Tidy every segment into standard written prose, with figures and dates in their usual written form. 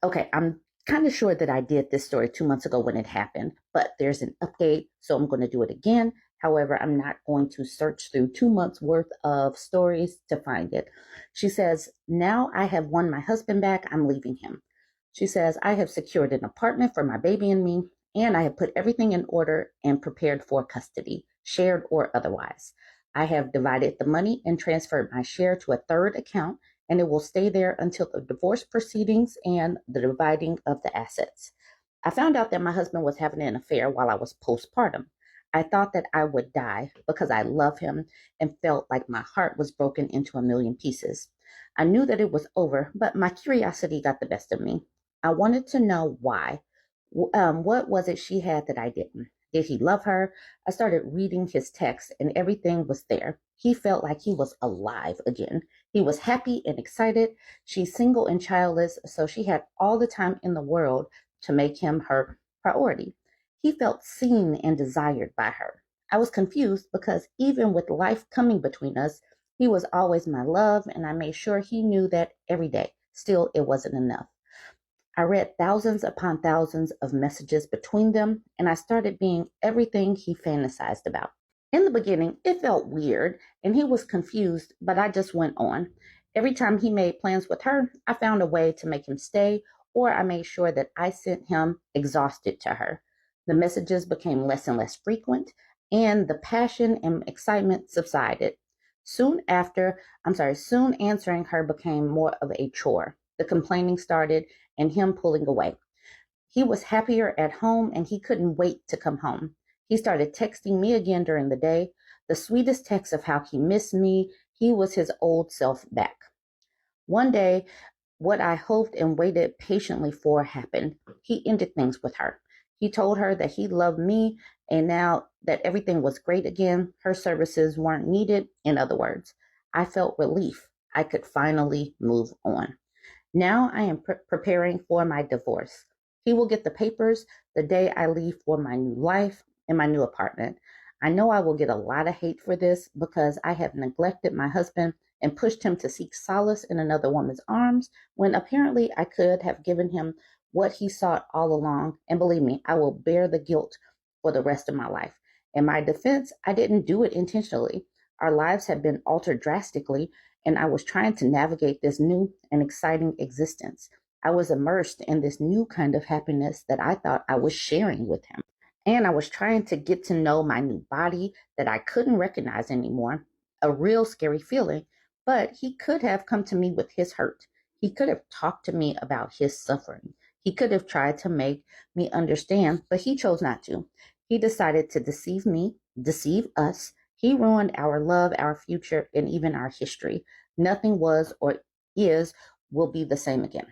Okay, I'm kind of sure that I did this story 2 months ago when it happened, but there's an update, so I'm going to do it again. However, I'm not going to search through 2 months worth of stories to find it. She says, now I have won my husband back. I'm leaving him. She says, I have secured an apartment for my baby and me, and I have put everything in order and prepared for custody, shared or otherwise. I have divided the money and transferred my share to a third account, and it will stay there until the divorce proceedings and the dividing of the assets. I found out that my husband was having an affair while I was postpartum. I thought that I would die because I love him and felt like my heart was broken into a million pieces. I knew that it was over, but my curiosity got the best of me. I wanted to know why. What was it she had that I didn't? Did he love her? I started reading his text and everything was there. He felt like he was alive again. He was happy and excited. She's single and childless, so she had all the time in the world to make him her priority. He felt seen and desired by her. I was confused because even with life coming between us, he was always my love, and I made sure he knew that every day. Still, it wasn't enough. I read thousands upon thousands of messages between them, and I started being everything he fantasized about. In the beginning, it felt weird, and he was confused, but I just went on. Every time he made plans with her, I found a way to make him stay, or I made sure that I sent him exhausted to her. The messages became less and less frequent, and the passion and excitement subsided. Soon answering her became more of a chore. The complaining started and him pulling away. He was happier at home and he couldn't wait to come home. He started texting me again during the day, the sweetest text of how he missed me. He was his old self back. One day, what I hoped and waited patiently for happened. He ended things with her. He told her that he loved me and now that everything was great again, her services weren't needed. In other words, I felt relief. I could finally move on. Now I am preparing for my divorce. He will get the papers the day I leave for my new life in my new apartment. I know I will get a lot of hate for this because I have neglected my husband and pushed him to seek solace in another woman's arms when apparently I could have given him what he sought all along. And believe me, I will bear the guilt for the rest of my life. In my defense, I didn't do it intentionally. Our lives have been altered drastically, and I was trying to navigate this new and exciting existence. I was immersed in this new kind of happiness that I thought I was sharing with him. And I was trying to get to know my new body that I couldn't recognize anymore, a real scary feeling. But he could have come to me with his hurt. He could have talked to me about his suffering. He could have tried to make me understand, but he chose not to. He decided to deceive me, deceive us. He ruined our love, our future, and even our history. Nothing was or will be the same again.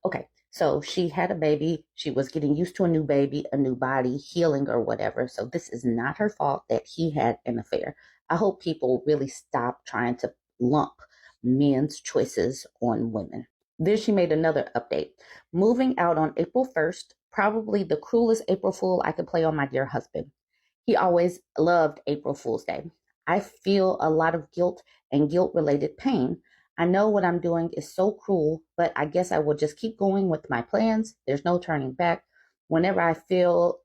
Okay, so she had a baby. She was getting used to a new baby, a new body, healing or whatever. So this is not her fault that he had an affair. I hope people really stop trying to lump men's choices on women. Then she made another update. Moving out on April 1st, probably the cruelest April Fool I could play on my dear husband. He always loved April Fool's Day. I feel a lot of guilt and guilt-related pain. I know what I'm doing is so cruel, but I guess I will just keep going with my plans. There's no turning back. Whenever I feel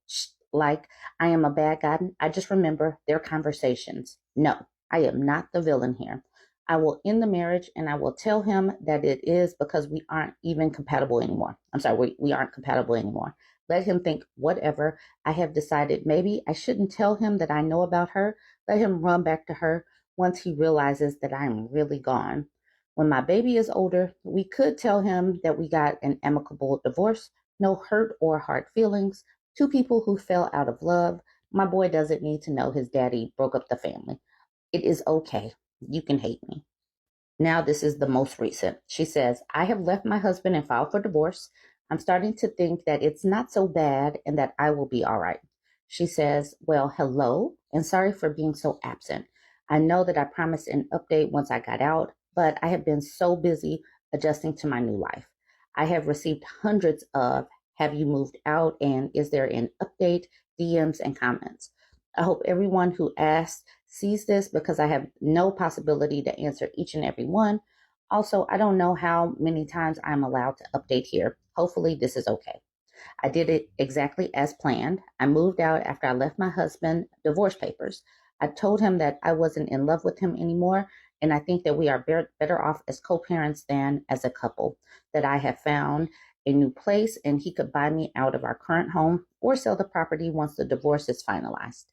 like I am a bad guy, I just remember their conversations. No, I am not the villain here. I will end the marriage and I will tell him that it is because we aren't even compatible anymore. We aren't compatible anymore. Let him think whatever. I have decided maybe I shouldn't tell him that I know about her. Let him run back to her once he realizes that I am really gone. When my baby is older, we could tell him that we got an amicable divorce, no hurt or hard feelings, two people who fell out of love. My boy doesn't need to know his daddy broke up the family. It is okay. You can hate me. Now this is the most recent. She says, I have left my husband and filed for divorce. I'm starting to think that it's not so bad and that I will be all right. She says, well, hello, and sorry for being so absent. I know that I promised an update once I got out, but I have been so busy adjusting to my new life. I have received hundreds of, have you moved out? And is there an update, DMs, and comments? I hope everyone who asked sees this because I have no possibility to answer each and every one. Also, I don't know how many times I'm allowed to update here. Hopefully this is okay. I did it exactly as planned. I moved out after I left my husband divorce papers. I told him that I wasn't in love with him anymore, and I think that we are better off as co-parents than as a couple, that I have found a new place and he could buy me out of our current home or sell the property once the divorce is finalized.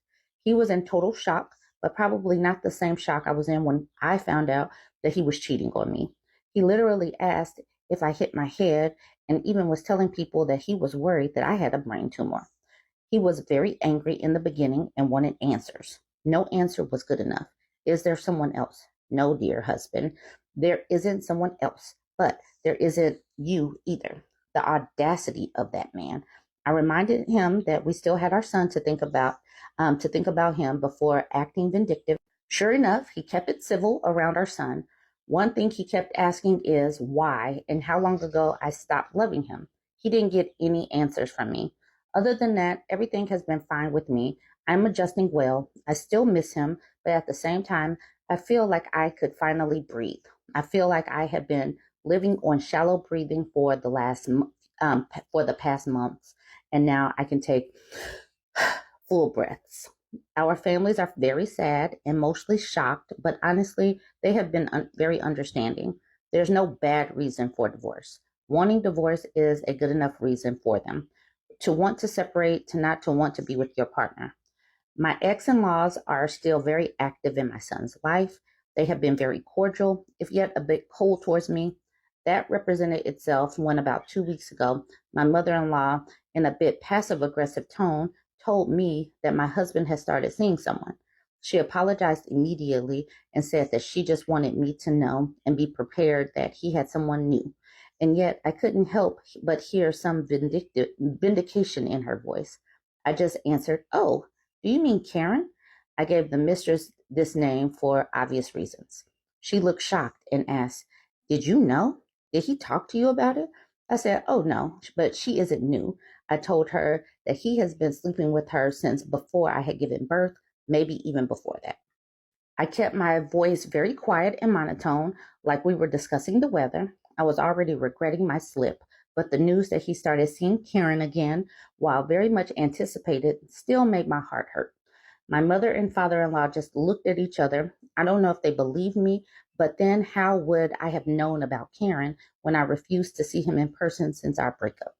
He was in total shock, but probably not the same shock I was in when I found out that he was cheating on me. He literally asked if I hit my head and even was telling people that he was worried that I had a brain tumor. He was very angry in the beginning and wanted answers. No answer was good enough. Is there someone else? No, dear husband. There isn't someone else, but there isn't you either. The audacity of that man. I reminded him that we still had our son to think about him before acting vindictive. Sure enough, he kept it civil around our son. One thing he kept asking is why and how long ago I stopped loving him. He didn't get any answers from me. Other than that, everything has been fine with me. I'm adjusting well. I still miss him, but at the same time, I feel like I could finally breathe. I feel like I have been living on shallow breathing for the past months, and now I can take full breaths. Our families are very sad and mostly shocked, but honestly, they have been very understanding. There's no bad reason for divorce. Wanting divorce is a good enough reason for them. To want to separate, to not to want to be with your partner. My ex-in-laws are still very active in my son's life. They have been very cordial, if yet a bit cold towards me. That represented itself when about 2 weeks ago, my mother-in-law, in a bit passive-aggressive tone, told me that my husband had started seeing someone. She apologized immediately and said that she just wanted me to know and be prepared that he had someone new. And yet I couldn't help but hear some vindication in her voice. I just answered, "Oh, do you mean Karen?" I gave the mistress this name for obvious reasons. She looked shocked and asked, "Did you know? Did he talk to you about it?" I said, "Oh, no, but she isn't new." I told her that he has been sleeping with her since before I had given birth, maybe even before that. I kept my voice very quiet and monotone, like we were discussing the weather. I was already regretting my slip, but the news that he started seeing Karen again, while very much anticipated, still made my heart hurt. My mother and father-in-law just looked at each other. I don't know if they believed me, but then how would I have known about Karen when I refused to see him in person since our breakup?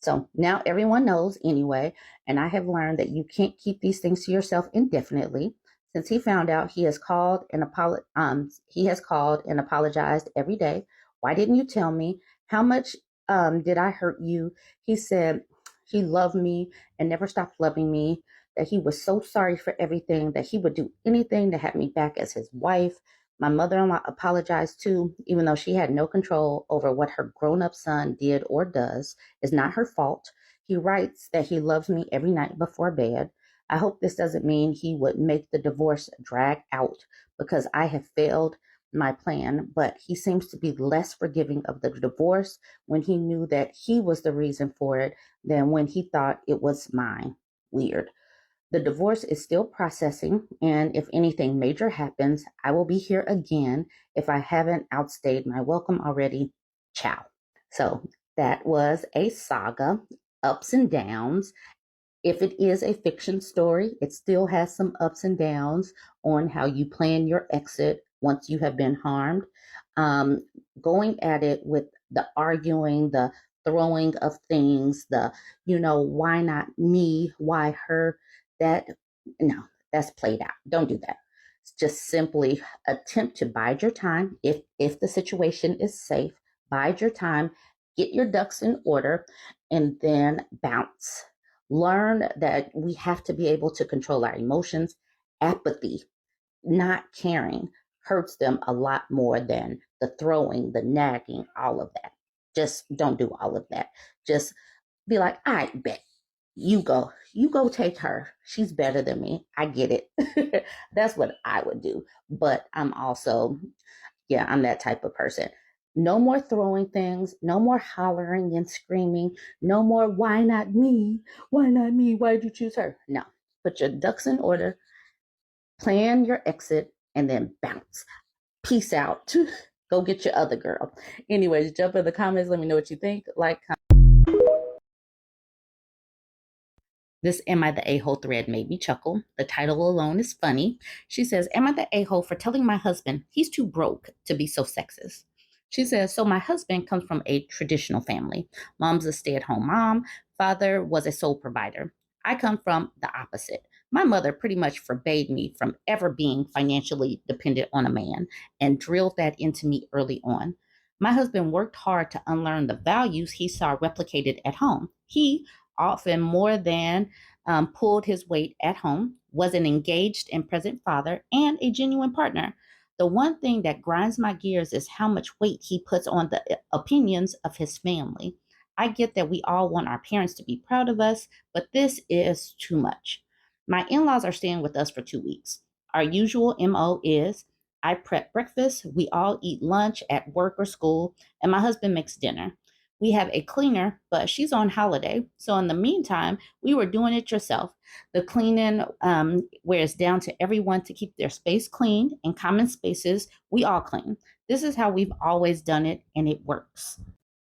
So now everyone knows anyway, and I have learned that you can't keep these things to yourself indefinitely. Since he found out, he has called and apologized every day. Why didn't you tell me? How much did I hurt you? He said he loved me and never stopped loving me, that he was so sorry for everything, that he would do anything to have me back as his wife. My mother-in-law apologized too, even though she had no control over what her grown-up son did or does. It's not her fault. He writes that he loves me every night before bed. I hope this doesn't mean he would make the divorce drag out because I have failed my plan, but he seems to be less forgiving of the divorce when he knew that he was the reason for it than when he thought it was mine. Weird. The divorce is still processing, and if anything major happens, I will be here again if I haven't outstayed my welcome already. Ciao. So that was a saga, ups and downs. If it is a fiction story, it still has some ups and downs on how you plan your exit once you have been harmed. Um, Going at it with the arguing, the throwing of things, why not me? Why her? That, no, that's played out. Don't do that. Just simply attempt to bide your time. If the situation is safe, bide your time, get your ducks in order, and then bounce. Learn that we have to be able to control our emotions. Apathy, not caring, hurts them a lot more than the throwing, the nagging, all of that. Just don't do all of that. Just be like, I bet you go take her. She's better than me. I get it. That's what I would do. But I'm also, yeah, I'm that type of person. No more throwing things, no more hollering and screaming, no more, why not me? Why not me? Why'd you choose her? No, put your ducks in order, plan your exit, and then bounce. Peace out. Go get your other girl. Anyways, jump in the comments. Let me know what you think. Like, comment. This Am I the A-hole thread made me chuckle. The title alone is funny. She says, Am I the a-hole for telling my husband he's too broke to be so sexist? She says, so my husband comes from a traditional family. Mom's a stay-at-home mom. Father was a sole provider. I come from the opposite. My mother pretty much forbade me from ever being financially dependent on a man and drilled that into me early on. My husband worked hard to unlearn the values he saw replicated at home. He, often more than pulled his weight at home, was an engaged and present father, and a genuine partner. The one thing that grinds my gears is how much weight he puts on the opinions of his family. I get that we all want our parents to be proud of us, but this is too much. My in laws are staying with us for 2 weeks. Our usual MO is I prep breakfast, we all eat lunch at work or school, and my husband makes dinner. We have a cleaner, but she's on holiday. So in the meantime, we were doing it yourself. The cleaning, where it's down to everyone to keep their space clean and common spaces, we all clean. This is how we've always done it, and it works.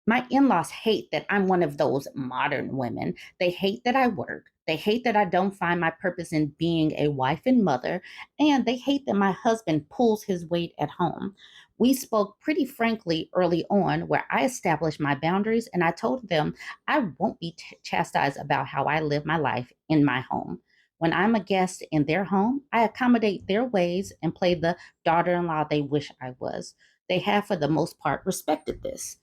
My in laws hate that I'm one of those modern women. They hate that I work. They hate that I don't find my purpose in being a wife and mother. And they hate that my husband pulls his weight at home. We spoke pretty frankly early on, where I established my boundaries and I told them I won't be chastised about how I live my life in my home. When I'm a guest in their home, I accommodate their ways and play the daughter in law they wish I was. They have, for the most part, respected this.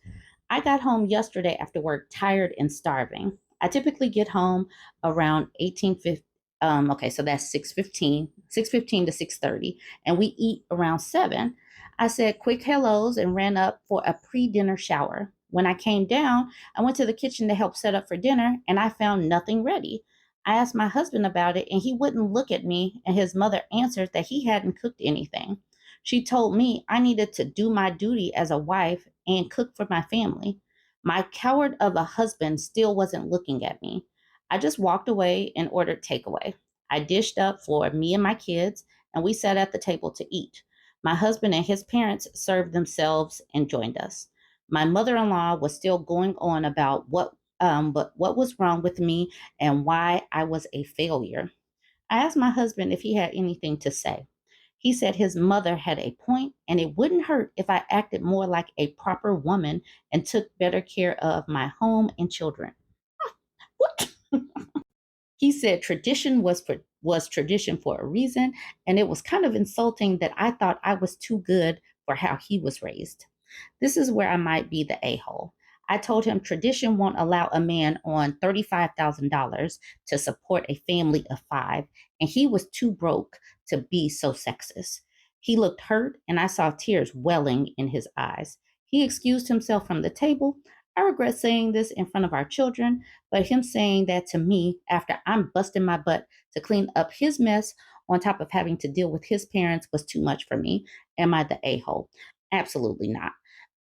I got home yesterday after work tired and starving. I typically get home around 18:50. Okay, so that's 6:15 to 6:30, and we eat around 7. I said quick hellos and ran up for a pre-dinner shower. When I came down, I went to the kitchen to help set up for dinner, and I found nothing ready. I asked my husband about it, and he wouldn't look at me, and his mother answered that he hadn't cooked anything. She told me I needed to do my duty as a wife and cook for my family. My coward of a husband still wasn't looking at me. I just walked away and ordered takeaway. I dished up for me and my kids, and we sat at the table to eat. My husband and his parents served themselves and joined us. My mother-in-law was still going on about what was wrong with me and why I was a failure. I asked my husband if he had anything to say. He said his mother had a point and it wouldn't hurt if I acted more like a proper woman and took better care of my home and children. What? He said tradition was tradition for a reason, and it was kind of insulting that I thought I was too good for how he was raised. This is where I might be the a-hole. I told him tradition won't allow a man on $35,000 to support a family of 5, and he was too broke to be so sexist. He looked hurt, and I saw tears welling in his eyes. He excused himself from the table. I regret saying this in front of our children, but him saying that to me after I'm busting my butt to clean up his mess on top of having to deal with his parents was too much for me. Am I the a-hole? Absolutely not.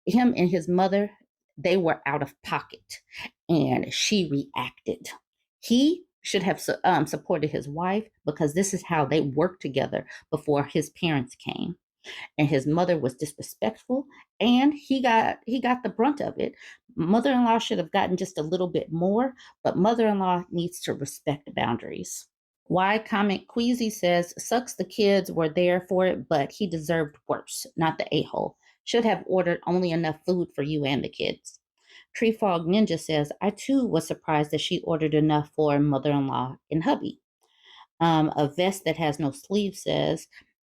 Him and his mother, they were out of pocket, and she reacted. He should have supported his wife because this is how they worked together before his parents came. And his mother was disrespectful, and he got the brunt of it. Mother-in-law should have gotten just a little bit more, but mother-in-law needs to respect boundaries. Why Comment Queasy says, sucks the kids were there for it, but he deserved worse, not the a-hole. Should have ordered only enough food for you and the kids. Tree Frog Ninja says, I too was surprised that she ordered enough for mother-in-law and hubby. A vest that has no sleeves says,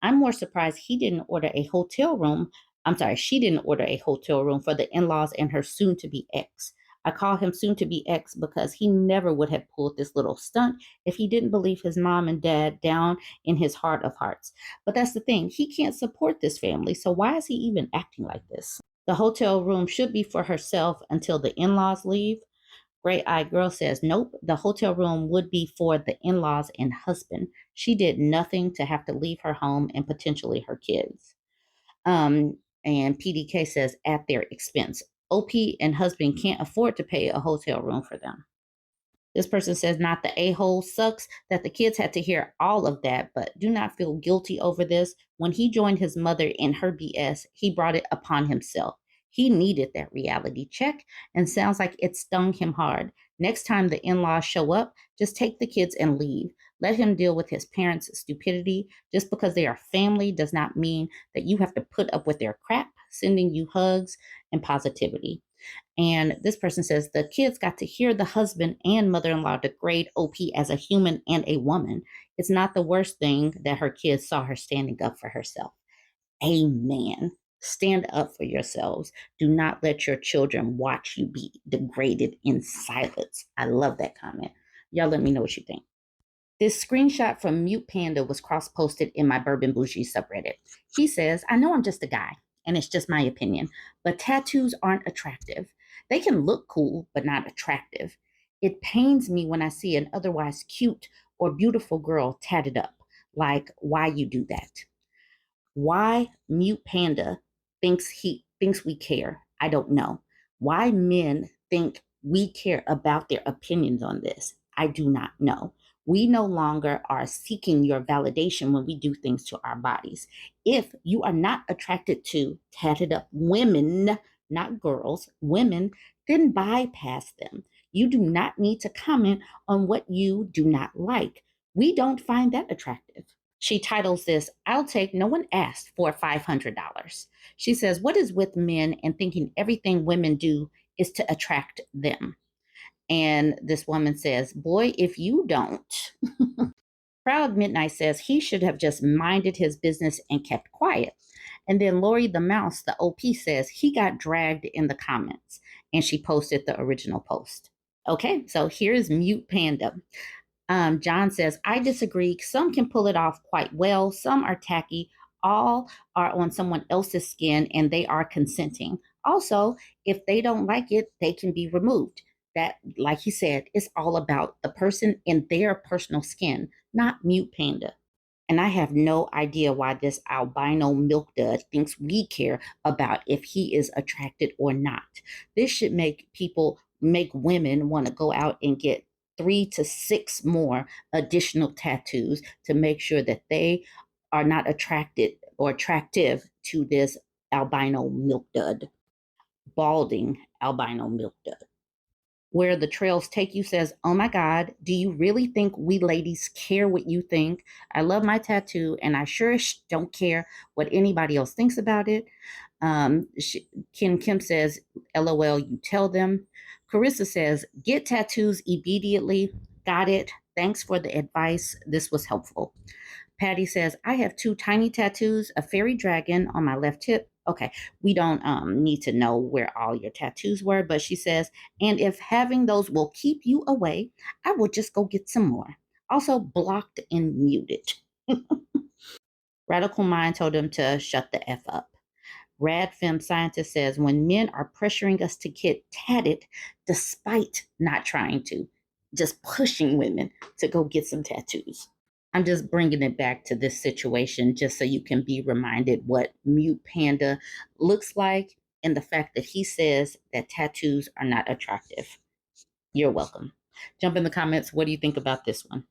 I'm more surprised he didn't order a hotel room. I'm sorry, she didn't order a hotel room for the in laws and her soon to be ex. I call him soon to be ex because he never would have pulled this little stunt if he didn't believe his mom and dad down in his heart of hearts. But that's the thing, he can't support this family, so why is he even acting like this? The hotel room should be for herself until the in laws leave. Gray Eyed Girl says, nope, the hotel room would be for the in laws and husband. She did nothing to have to leave her home and potentially her kids. And PDK says, at their expense. OP and husband can't afford to pay a hotel room for them. This person says, not the a-hole, sucks that the kids had to hear all of that, but do not feel guilty over this. When he joined his mother in her BS, he brought it upon himself. He needed that reality check and sounds like it stung him hard. Next time the in-laws show up, just take the kids and leave. Let him deal with his parents' stupidity. Just because they are family does not mean that you have to put up with their crap. Sending you hugs and positivity. And this person says the kids got to hear the husband and mother-in-law degrade OP as a human and a woman. It's not the worst thing that her kids saw her standing up for herself. Amen. Stand up for yourselves. Do not let your children watch you be degraded in silence. I love that comment. Y'all let me know what you think. This screenshot from Mutepanda was cross-posted in my BurbNBougie subreddit. He says, I know I'm just a guy, and it's just my opinion, but tattoos aren't attractive. They can look cool, but not attractive. It pains me when I see an otherwise cute or beautiful girl tatted up. Like, why you do that? Why Mutepanda thinks we care, I don't know. Why men think we care about their opinions on this, I do not know. We no longer are seeking your validation when we do things to our bodies. If you are not attracted to tatted up women, not girls, women, then bypass them. You do not need to comment on what you do not like. We don't find that attractive. She titles this, I'll take no one asked for $500. She says, what is with men and thinking everything women do is to attract them? And this woman says, boy, if you don't. Proud Midnight says he should have just minded his business and kept quiet. And then Lori the Mouse, the OP, says he got dragged in the comments. And she posted the original post. Okay, so here's Mutepanda. John says, I disagree. Some can pull it off quite well. Some are tacky. All are on someone else's skin and they are consenting. Also, if they don't like it, they can be removed. That, like he said, is all about the person in their personal skin, not Mutepanda. And I have no idea why this albino milk dud thinks we care about if he is attracted or not. This should make women want to go out and get 3 to 6 more additional tattoos to make sure that they are not attracted or attractive to this albino milk dud, balding albino milk dud. Where the Trails Take You says, oh my God, do you really think we ladies care what you think? I love my tattoo and I sure don't care what anybody else thinks about it. Kim says, LOL, you tell them. Carissa says, get tattoos immediately. Got it. Thanks for the advice. This was helpful. Patty says, I have 2 tiny tattoos, a fairy dragon on my left hip. Okay, we don't need to know where all your tattoos were, but she says, and if having those will keep you away, I will just go get some more. Also blocked and muted. Radical Mind told him to shut the F up. Rad Femme Scientist says, when men are pressuring us to get tatted despite not trying to, just pushing women to go get some tattoos. I'm just bringing it back to this situation just so you can be reminded what Mutepanda looks like and the fact that he says that tattoos are not attractive. You're welcome. Jump in the comments. What do you think about this one?